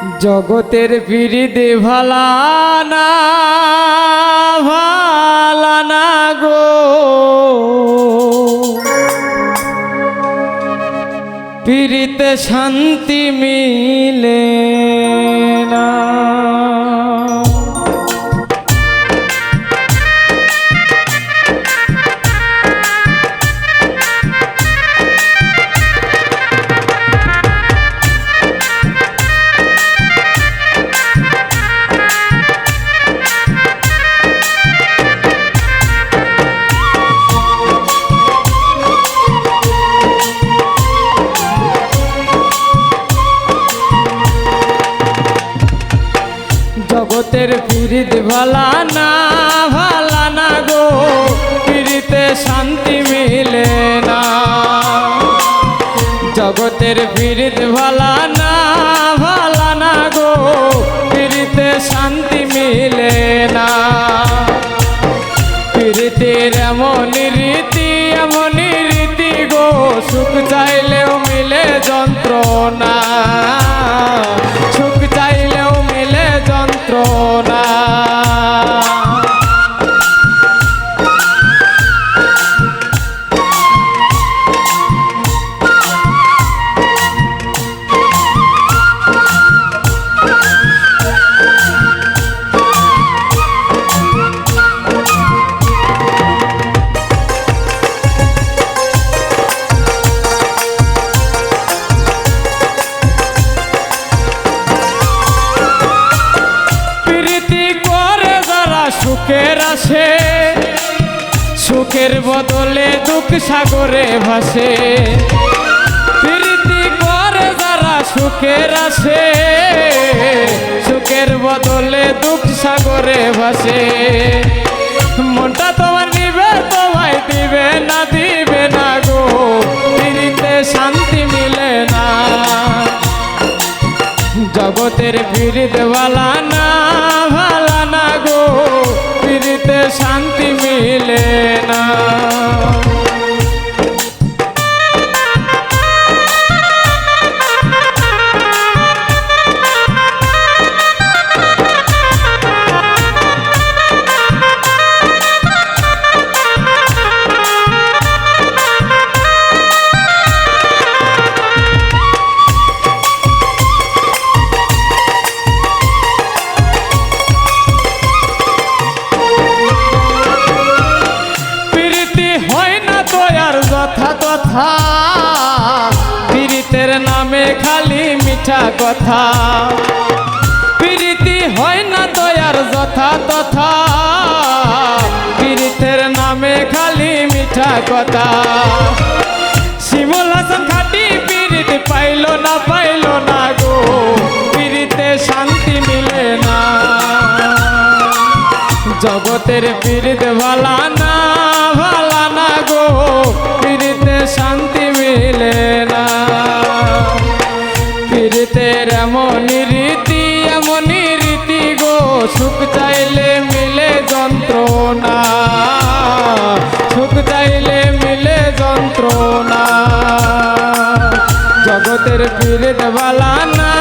জগতের পিরিতে ভালানা ভালানা গো, পিরিতে শান্তি মিলে না। জগতের পিরিত ভালানা ভালানা গো, পিরিতে শান্তি মিলে না। জগতের পিরিত ভালানা ভালানা গো, পিরিতে শান্তি মিলে না। পিরিতের এমনই রীতি গো, সুখ চাইলেও মিলে যন্ত্রণা, সুখ চাইলেও মিলে যন্ত্রণা। সুখের আসে, সুখের বদলে দুঃখ সাগরে ভাসে। প্রীতি করে যারা সুখের আসে, সুখের বদলে দুঃখ সাগরে ভাসে। মনটা তোমার নিবে তোমায় দিবে না গো, প্রীতিতে শান্তি মিলে না। জগতের পিরিত ভালানা ভালানা গো, পিরিতে শান্তি মিলে না। কথা প্রীতির নামে খালি মিঠা কথা, প্রীতি হয় না দয়ার যথা তথা। প্রীতির নামে খালি মিঠা কথা। শিমুল হাসান খাটি প্রীতি পাইল না গো, প্রীতিতে শান্তি মিলে না। জগতের পিরিত ভালানা ভালানা গো, পিরিতে শান্তি মিলে না। পিরিতের এমনই রীতি গো, সুখ চাইলে মিলে যন্ত্রণা, সুখ চাইলে মিলে যন্ত্রণা। জগতের পিরিত ভালানা